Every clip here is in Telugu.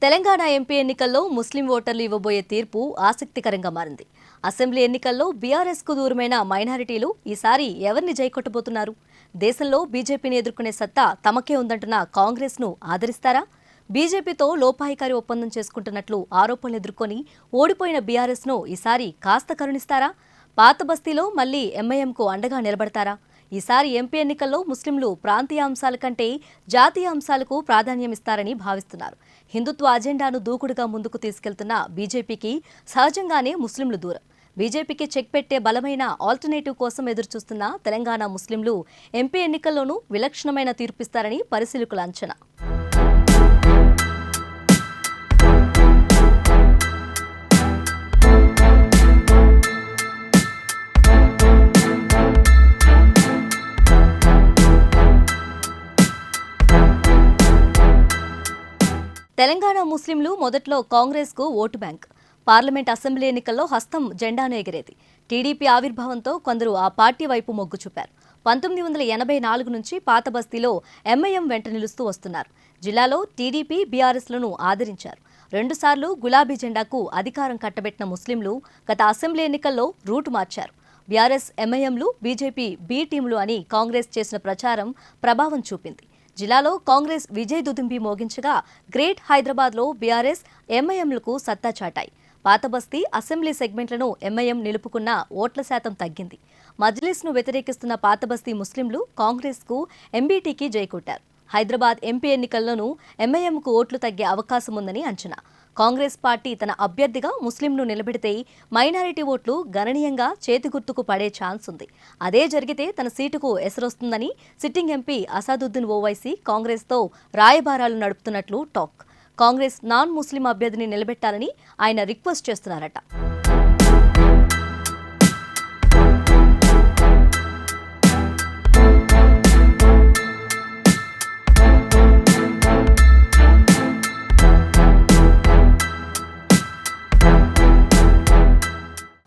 తెలంగాణ ఎంపీ ఎన్నికల్లో ముస్లిం ఓటర్లు ఇవ్వబోయే తీర్పు ఆసక్తికరంగా మారింది. అసెంబ్లీ ఎన్నికల్లో బీఆర్ఎస్కు దూరమైన మైనారిటీలు ఈసారి ఎవరిని జైకొట్టబోతున్నారు? దేశంలో బీజేపీని ఎదుర్కొనే సత్తా తమకే ఉందంటున్న కాంగ్రెస్ను ఆదరిస్తారా? బీజేపీతో లోపాయికారి ఒప్పందం చేసుకుంటున్నట్లు ఆరోపణలు ఎదుర్కొని ఓడిపోయిన బీఆర్ఎస్ను ఈసారి కాస్త కరుణిస్తారా? పాత బస్తీలో మళ్లీ ఎంఐఎంకు అండగా నిలబడతారా? ఈసారి ఎంపీ ఎన్నికల్లో ముస్లింలు ప్రాంతీయ అంశాల కంటే జాతీయ అంశాలకు ప్రాధాన్యమిస్తారని భావిస్తున్నారు. హిందుత్వ అజెండాను దూకుడుగా ముందుకు తీసుకెళ్తున్న బీజేపీకి సహజంగానే ముస్లింలు దూరం. బీజేపీకి చెక్ పెట్టే బలమైన ఆల్టర్నేటివ్ కోసం ఎదురుచూస్తున్న తెలంగాణ ముస్లింలు ఎంపీ ఎన్నికల్లోనూ విలక్షణమైన తీర్పిస్తారని పరిశీలకుల అంచనా. తెలంగాణ ముస్లింలు మొదట్లో కాంగ్రెస్కు ఓటు బ్యాంక్. పార్లమెంట్ అసెంబ్లీ ఎన్నికల్లో హస్తం జెండాను ఎగిరేది. టీడీపీ ఆవిర్భావంతో కొందరు ఆ పార్టీ వైపు మొగ్గు చూపారు. 1984 నుంచి పాత బస్తీలో ఎంఐఎం వెంట నిలుస్తూ వస్తున్నారు. జిల్లాలో టీడీపీ బీఆర్ఎస్లను ఆదరించారు. 2 సార్లు గులాబీ జెండాకు అధికారం కట్టబెట్టిన ముస్లింలు గత అసెంబ్లీ ఎన్నికల్లో రూటు మార్చారు. బీఆర్ఎస్ ఎంఐఎంలు బీజేపీ బి టీంలు అని కాంగ్రెస్ చేసిన ప్రచారం ప్రభావం చూపింది. జిల్లాలో కాంగ్రెస్ విజయ్ దుదుంబి మోగించగా గ్రేట్ హైదరాబాద్లో బీఆర్ఎస్ ఎంఐఎంలకు సత్తా చాటాయి. పాత బస్తీ అసెంబ్లీ సెగ్మెంట్లను ఎంఐఎం నిలుపుకున్న ఓట్ల శాతం తగ్గింది. మజ్లిస్ను వ్యతిరేకిస్తున్న పాత బస్తీ ముస్లింలు కాంగ్రెస్కు ఎంబీటీకి జైకొట్టారు. హైదరాబాద్ ఎంపీ ఎన్నికల్లోనూ ఎంఐఎంకు ఓట్లు తగ్గే అవకాశం ఉందని అంచనా. కాంగ్రెస్ పార్టీ తన అభ్యర్థిగా ముస్లింను నిలబెడితే మైనారిటీ ఓట్లు గణనీయంగా చేతి గుర్తుకు పడే ఛాన్స్ ఉంది. అదే జరిగితే తన సీటుకు ఎసరొస్తుందని సిట్టింగ్ ఎంపీ అసాదుద్దీన్ ఓవైసీ కాంగ్రెస్తో రాయబారాలు నడుపుతున్నట్లు టాక్. కాంగ్రెస్ నాన్ ముస్లిం అభ్యర్థిని నిలబెట్టాలని ఆయన రిక్వెస్ట్ చేస్తున్నారట.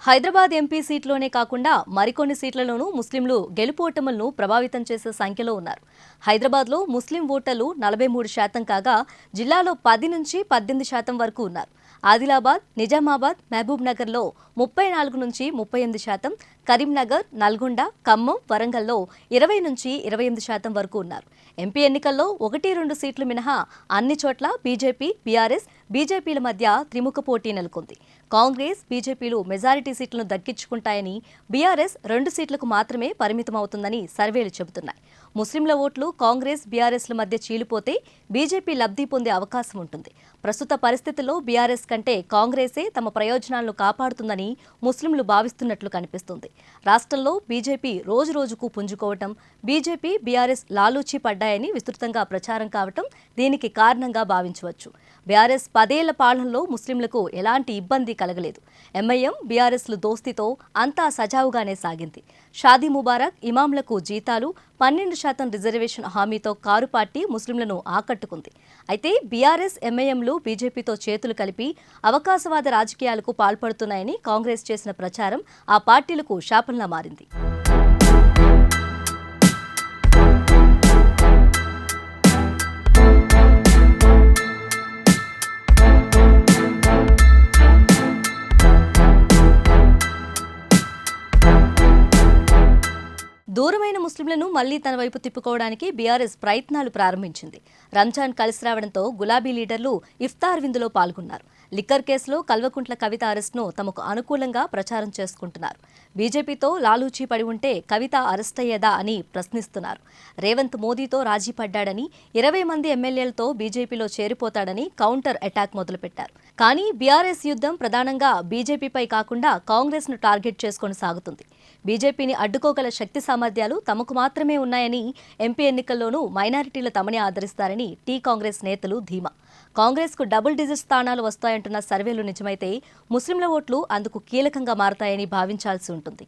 హైదరాబాద్ ఎంపీ సీట్లోనే కాకుండా మరికొన్ని సీట్లలోనూ ముస్లింలు గెలుపోటములను ప్రభావితం చేసే సంఖ్యలో ఉన్నారు. హైదరాబాద్లో ముస్లిం ఓటర్లు 43% కాగా జిల్లాలో 10 నుంచి 18% వరకు ఉన్నారు. ఆదిలాబాద్, నిజామాబాద్, మహబూబ్ నగర్లో 34 నుంచి 38%, కరీంనగర్, నల్గొండ, ఖమ్మం, వరంగల్లో 20 నుంచి 28% వరకు ఉన్నారు. ఎంపీ ఎన్నికల్లో 1-2 సీట్లు మినహా అన్ని చోట్ల బీజేపీ, బీఆర్ఎస్, బీజేపీల మధ్య త్రిముఖ పోటీ నెలకొంది. కాంగ్రెస్, బీజేపీలు మెజారిటీ సీట్లను దక్కించుకుంటాయని, బీఆర్ఎస్ 2 సీట్లకు మాత్రమే పరిమితమవుతుందని సర్వేలు చెబుతున్నాయి. ముస్లింల ఓట్లు కాంగ్రెస్, బీఆర్ఎస్ల మధ్య చీలిపోతే బీజేపీ లబ్ధి పొందే అవకాశం ఉంటుంది. ప్రస్తుత పరిస్థితుల్లో బీఆర్ఎస్ కంటే కాంగ్రెసే తమ ప్రయోజనాలను కాపాడుతుందని ముస్లింలు భావిస్తున్నట్లు కనిపిస్తుంది. రాష్ట్రంలో బీజేపీ రోజురోజుకు పుంజుకోవటం, బీజేపీ, బీఆర్ఎస్ లాలూచీ పడ్డాయని విస్తృతంగా ప్రచారం కావటం దీనికి కారణంగా భావించవచ్చు. బీఆర్ఎస్ 10 ఏళ్ల పాలనలో ముస్లింలకు ఎలాంటి ఇబ్బంది కలగలేదు. ఎంఐఎం, బీఆర్ఎస్లు దోస్తీతో అంతా సజావుగానే సాగింది. షాదీ ముబారక్, ఇమాంలకు జీతాలు, 12% రిజర్వేషన్ హామీతో కారు పార్టీ ముస్లింలను ఆకట్టుకుంది. అయితే బీఆర్ఎస్, ఎంఐఎంలు బీజేపీతో చేతులు కలిపి అవకాశవాద రాజకీయాలకు పాల్పడుతున్నాయని కాంగ్రెస్ చేసిన ప్రచారం ఆ పార్టీలకు శాపంలా మారింది. దూరమైన ముస్లింలను మళ్లీ తన వైపు తిప్పుకోవడానికి బీఆర్ఎస్ ప్రయత్నాలు ప్రారంభించింది. రంజాన్ కలిసి రావడంతో గులాబీ లీడర్లు ఇఫ్తార్ విందులో పాల్గొన్నారు. లిక్కర్ కేసులో కల్వకుంట్ల కవిత అరెస్ట్ను తమకు అనుకూలంగా ప్రచారం చేసుకుంటున్నారు. బీజేపీతో లాలూచీ పడి ఉంటే కవిత అరెస్ట్ అయ్యేదా అని ప్రశ్నిస్తున్నారు. రేవంత్ మోదీతో రాజీ పడ్డాడని, 20 మంది ఎమ్మెల్యేలతో బీజేపీలో చేరిపోతాడని కౌంటర్ అటాక్ మొదలుపెట్టారు. కానీ బీఆర్ఎస్ యుద్ధం ప్రధానంగా బీజేపీపై కాకుండా కాంగ్రెస్ను టార్గెట్ చేసుకొని సాగుతుంది. బీజేపీని అడ్డుకోగల శక్తి సామర్థ్యాలు తమకు మాత్రమే ఉన్నాయని, ఎంపీ ఎన్నికల్లోనూ మైనారిటీలు తమనే ఆదరిస్తారని టీ కాంగ్రెస్ నేతలు ధీమా. కాంగ్రెస్కు డబుల్ డిజిట్ స్థానాలు వస్తాయంటున్న సర్వేలు నిజమైతే ముస్లింల ఓట్లు అందుకు కీలకంగా మారతాయని భావించాల్సి ఉంటుంది.